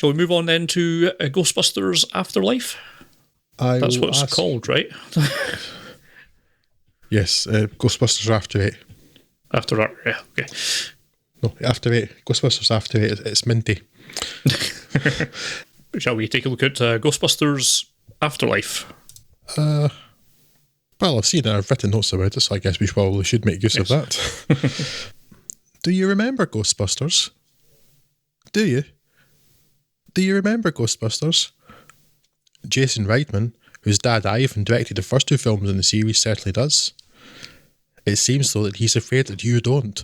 Shall we move on then to Ghostbusters Afterlife? That's what it's called, right? Yes, Ghostbusters After 8. After that, yeah, okay. No, After 8. Ghostbusters After 8. It's minty. Shall we take a look at Ghostbusters Afterlife? Well, I've seen it. I've written notes about it, so I guess we probably should make use of that. Do you remember Ghostbusters? Do you? Do you remember Ghostbusters? Jason Reitman, whose dad Ivan directed the first two films in the series, certainly does. It seems, though, that he's afraid that you don't,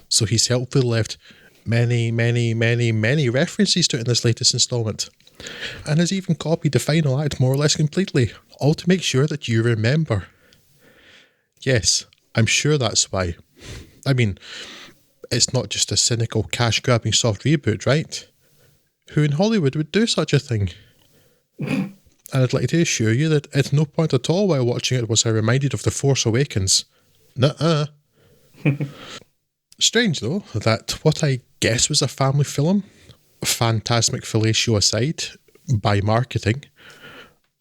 so he's helpfully left many references to it in this latest instalment, and has even copied the final act more or less completely, all to make sure that you remember. Yes, I'm sure that's why. I mean, it's not just a cynical, cash-grabbing soft reboot, right? Who in Hollywood would do such a thing? And I'd like to assure you that at no point at all while watching it was I reminded of The Force Awakens. Nuh-uh. Strange, though, that what I guess was a family film, phantasmic fellatio aside, by marketing,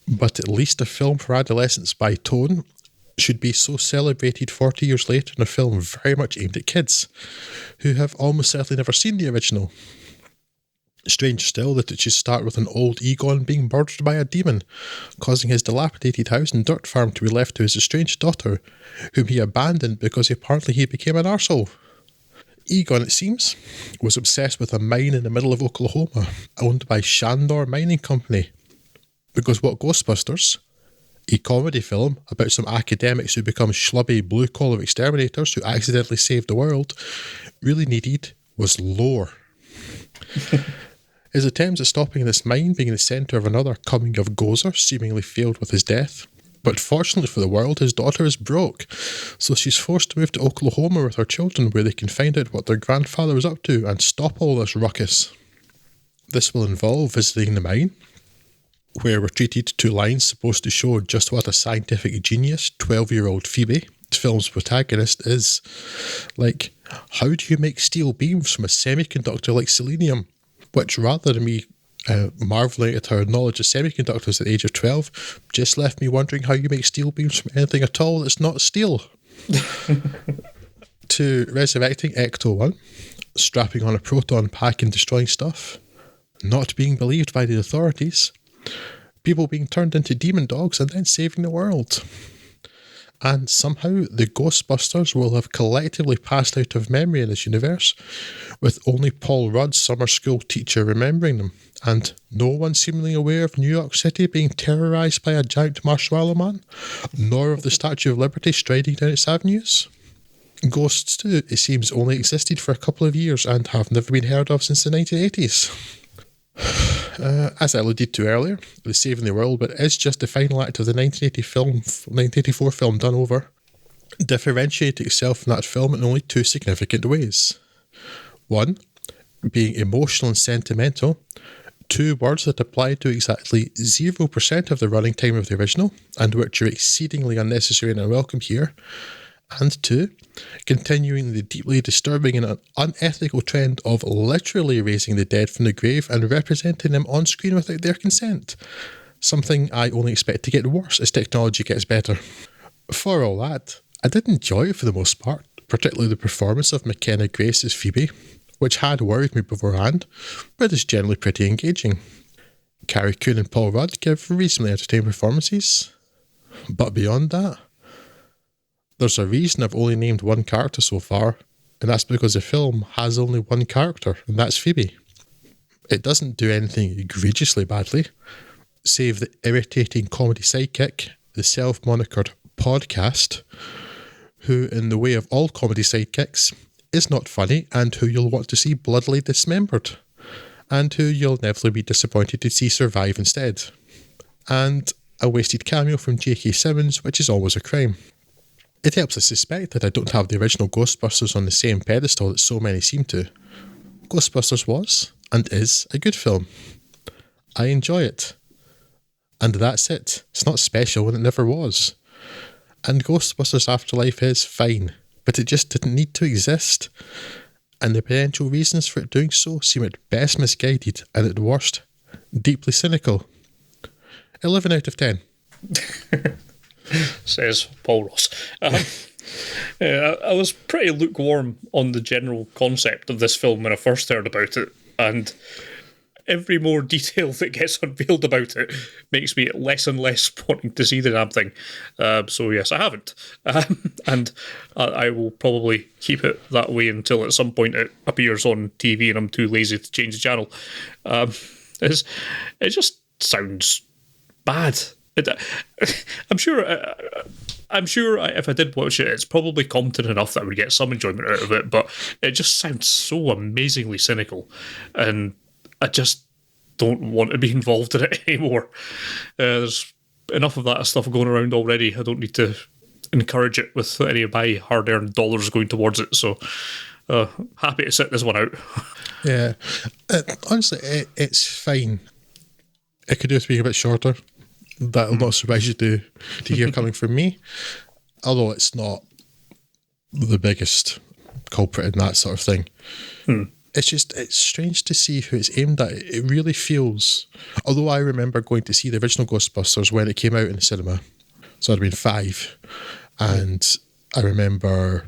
but at least a film for adolescents by tone, should be so celebrated 40 years later in a film very much aimed at kids, who have almost certainly never seen the original. Strange still that it should start with an old Egon being murdered by a demon, causing his dilapidated house and dirt farm to be left to his estranged daughter, whom he abandoned because apparently he became an arsehole. Egon, it seems, was obsessed with a mine in the middle of Oklahoma, owned by Shandor Mining Company. Because what Ghostbusters, a comedy film about some academics who become schlubby blue-collar exterminators who accidentally saved the world, really needed was lore. His attempts at stopping this mine being the centre of another coming of Gozer seemingly failed with his death. But fortunately for the world, his daughter is broke, so she's forced to move to Oklahoma with her children where they can find out what their grandfather was up to and stop all this ruckus. This will involve visiting the mine, where we're treated to lines supposed to show just what a scientific genius 12-year-old Phoebe, the film's protagonist, is. Like, how do you make steel beams from a semiconductor like selenium? Which, rather than me marvelling at her knowledge of semiconductors at the age of 12, just left me wondering how you make steel beams from anything at all that's not steel. To resurrecting Ecto-1, strapping on a proton pack and destroying stuff, not being believed by the authorities, people being turned into demon dogs and then saving the world. And somehow the Ghostbusters will have collectively passed out of memory in this universe, with only Paul Rudd's summer school teacher remembering them, and no one seemingly aware of New York City being terrorised by a giant marshmallow man, nor of the Statue of Liberty striding down its avenues. Ghosts too, it seems, only existed for a couple of years and have never been heard of since the 1980s. As I alluded to earlier, the Saving the World bit is just the final act of the 1984 film done over, differentiating itself from that film in only two significant ways. One, being emotional and sentimental, two words that apply to exactly 0% of the running time of the original, and which are exceedingly unnecessary and unwelcome here. And two, continuing the deeply disturbing and unethical trend of literally raising the dead from the grave and representing them on screen without their consent. Something I only expect to get worse as technology gets better. For all that, I did enjoy it for the most part, particularly the performance of McKenna Grace as Phoebe, which had worried me beforehand, but is generally pretty engaging. Carrie Coon and Paul Rudd give reasonably entertaining performances, but beyond that, there's a reason I've only named one character so far, and that's because the film has only one character, and that's Phoebe. It doesn't do anything egregiously badly, save the irritating comedy sidekick, the self-monikered podcast, who, in the way of all comedy sidekicks, is not funny and who you'll want to see bloodily dismembered, and who you'll inevitably be disappointed to see survive instead. And a wasted cameo from J.K. Simmons, which is always a crime. It helps us suspect that I don't have the original Ghostbusters on the same pedestal that so many seem to. Ghostbusters was, and is, a good film. I enjoy it. And that's it. It's not special and it never was. And Ghostbusters Afterlife is fine, but it just didn't need to exist. and the potential reasons for it doing so seem at best misguided and at worst deeply cynical. 11 out of 10. Says Paul Ross. I was pretty lukewarm on the general concept of this film when I first heard about it, and every more detail that gets unveiled about it makes me less and less wanting to see the damn thing. So yes, I haven't. And I will probably keep it that way until at some point it appears on TV and I'm too lazy to change the channel. It just sounds bad. I'm sure if I did watch it, it's probably competent enough that I would get some enjoyment out of it, but it just sounds so amazingly cynical, and I just don't want to be involved in it anymore. There's enough of that stuff going around already. I don't need to encourage it with any of my hard-earned dollars going towards it, so happy to sit this one out. Yeah. Honestly, it's fine. It could do with being a bit shorter. That'll not surprise you to hear coming from me. Although it's not the biggest culprit in that sort of thing. It's strange to see who it's aimed at. It really feels... Although I remember going to see the original Ghostbusters when it came out in the cinema. So I'd been 5. And I remember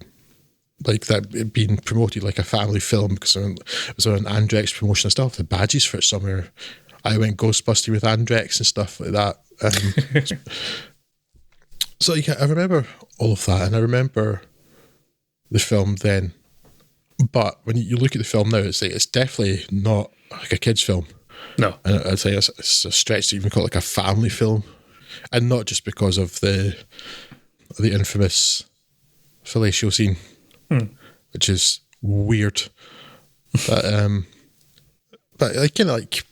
like that it being promoted like a family film because it was on an Andrex promotion and stuff. The badges for it somewhere. I went Ghostbusting with Andrex and stuff like that. So yeah, I remember all of that, and I remember the film then. But when you look at the film now, it's definitely not like a kid's film. No, and I'd say it's a stretch to even call it like a family film, and not just because of the infamous fellatio scene, which is weird. But like kind of like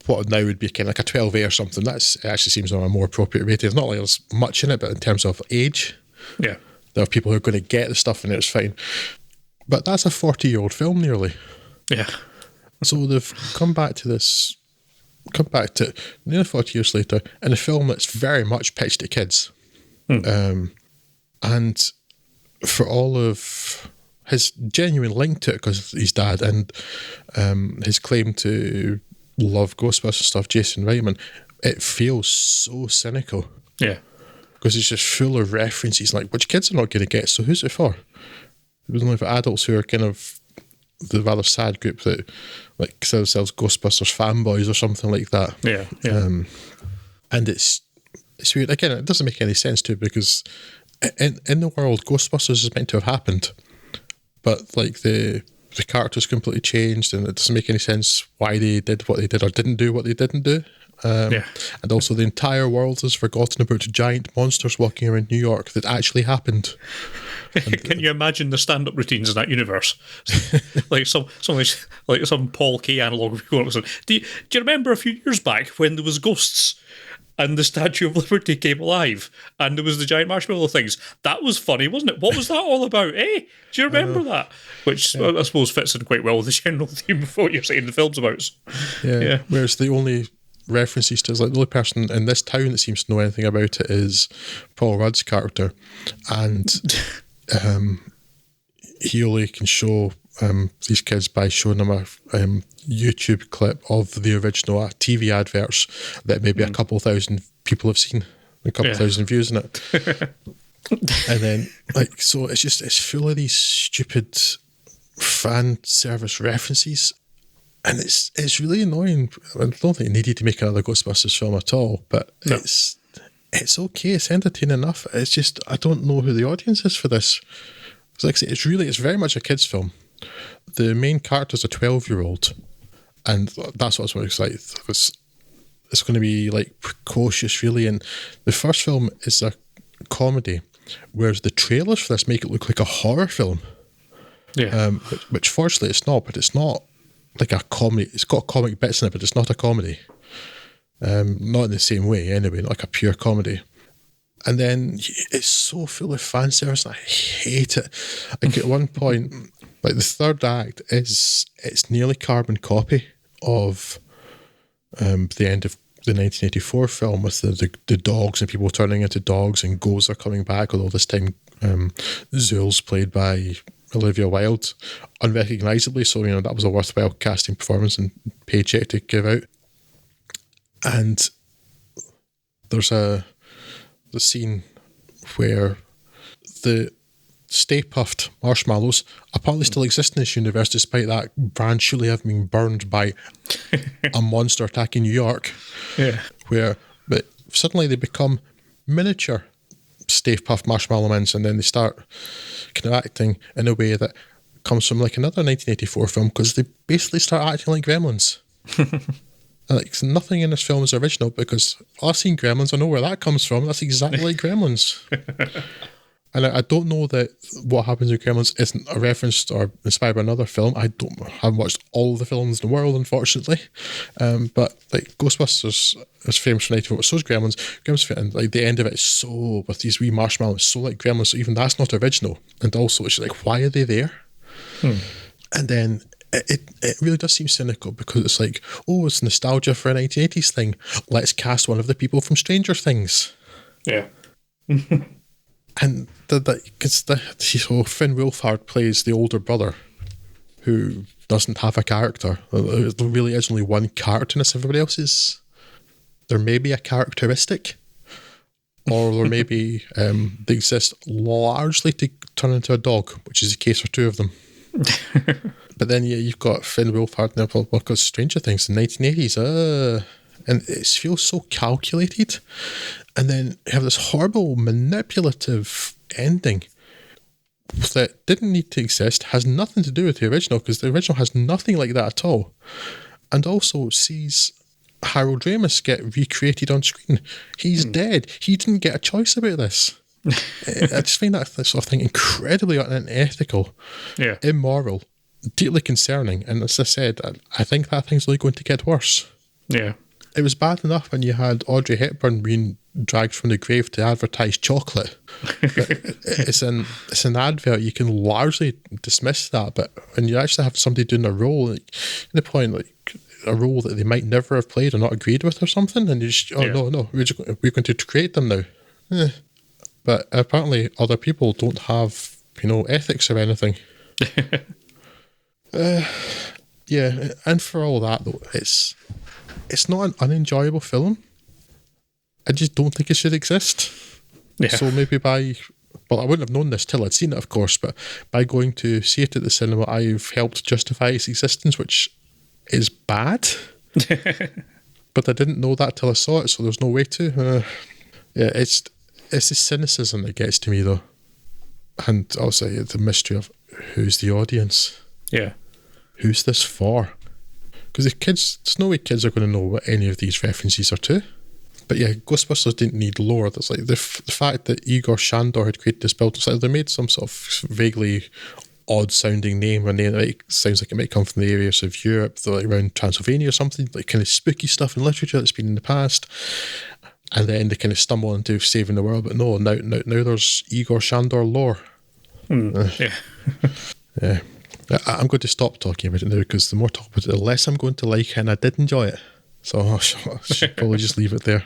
what now would be kind of like a 12A or something. It actually seems on a more appropriate rating. It's not like there's much in it, but in terms of age, yeah, there are people who are going to get the stuff and it's fine. But that's a 40-year-old film nearly. Yeah. So they've come back to nearly 40 years later in a film that's very much pitched at kids. And for all of his genuine link to it because his dad and his claim to love Ghostbusters stuff, Jason Reitman, it feels so cynical. Yeah. Because it's just full of references, like, which kids are not going to get, so who's it for? It was only for adults who are kind of the rather sad group that like consider themselves Ghostbusters fanboys or something like that. Yeah. And it's weird. Again, it doesn't make any sense to because in the world, Ghostbusters is meant to have happened, but like the characters completely changed, and it doesn't make any sense why they did what they did or didn't do what they didn't do. And also the entire world has forgotten about giant monsters walking around New York that actually happened. Can you imagine the stand-up routines in that universe? like some Paul K analog. Do you remember a few years back when there was ghosts and the Statue of Liberty came alive and there was the giant marshmallow things? That was funny, wasn't it? What was that all about? Do you remember that? Which I suppose fits in quite well with the general theme of what you're saying the film's about. Yeah. Whereas the only references to, like, the only person in this town that seems to know anything about it is Paul Rudd's character, and he only can show these kids by showing them a YouTube clip of the original TV adverts that maybe a couple thousand people have seen, a couple thousand views in it. And then, like, so it's full of these stupid fan service references, and it's really annoying. I don't think it needed to make another Ghostbusters film at all, but no. It's okay, it's entertaining enough. It's just, I don't know who the audience is for this. It's like I say, it's very much a kids' film. The main character's a 12-year-old, and that's what I was like. It's going to be like precocious, really. And the first film is a comedy, whereas the trailers for this make it look like a horror film. Yeah. Which fortunately it's not, but it's not like a comedy. It's got comic bits in it, but it's not a comedy. Not in the same way, anyway, not like a pure comedy. And then it's so full of fan service, and I hate it. Like at one point, like the third act it's nearly carbon copy of the end of the 1984 film with the dogs and people turning into dogs and ghosts are coming back, although this time Zool's played by Olivia Wilde unrecognisably, so that was a worthwhile casting performance and paycheck to give out. And there's the scene where the Stay Puffed marshmallows apparently still exist in this universe, despite that brand surely having been burned by a monster attacking New York. Yeah. But suddenly they become miniature Stay Puffed marshmallow men, and then they start kind of acting in a way that comes from like another 1984 film, because they basically start acting like gremlins. Like, nothing in this film is original, because I've seen Gremlins, I know where that comes from. That's exactly like Gremlins. And I don't know that what happens in Gremlins isn't a reference or inspired by another film. I haven't watched all the films in the world, unfortunately. But like Ghostbusters is famous for 94, so is Gremlins. Gremlins, and like the end of it is so, with these wee marshmallows, so like Gremlins, so even that's not original. And also it's like, why are they there? And then it really does seem cynical, because it's like, oh, it's nostalgia for a 1980s thing. Let's cast one of the people from Stranger Things. Yeah. And because Finn Wolfhard plays the older brother who doesn't have a character. There really is only one character in this. Everybody else is, there may be a characteristic, or there may be they exist largely to turn into a dog, which is the case for two of them. But then you've got Finn Wolfhard now because Stranger Things in the 1980s. And it feels so calculated. And then you have this horrible manipulative ending that didn't need to exist, has nothing to do with the original, because the original has nothing like that at all. And also sees Harold Ramis get recreated on screen. He's dead. He didn't get a choice about this. I just find that sort of thing incredibly unethical, immoral, deeply concerning. And as I said, I think that thing's only going to get worse. Yeah. It was bad enough when you had Audrey Hepburn being dragged from the grave to advertise chocolate. It's an advert. You can largely dismiss that, but when you actually have somebody doing a role, like, in the point, like a role that they might never have played or not agreed with or something, and you just, no, we're going to create them now. But apparently other people don't have, ethics or anything. Yeah, and for all that though, it's not an unenjoyable film. I just don't think it should exist. Yeah. So maybe I wouldn't have known this till I'd seen it, of course, but by going to see it at the cinema, I've helped justify its existence, which is bad. But I didn't know that till I saw it, so there's no way to. It's the cynicism that gets to me, though. And also the mystery of who's the audience. Yeah. Who's this for? Because there's no way kids are going to know what any of these references are to. But yeah, Ghostbusters didn't need lore. That's like the fact that Igor Shandor had created this building. It's like they made some sort of vaguely odd-sounding name, and it sounds like it might come from the areas of Europe, like around Transylvania or something, like kind of spooky stuff in literature that's been in the past. And then they kind of stumble into saving the world. But no, now there's Igor Shandor lore. Yeah. Yeah. I'm going to stop talking about it now, because the more I talk about it, the less I'm going to like it, and I did enjoy it. So I should probably just leave it there.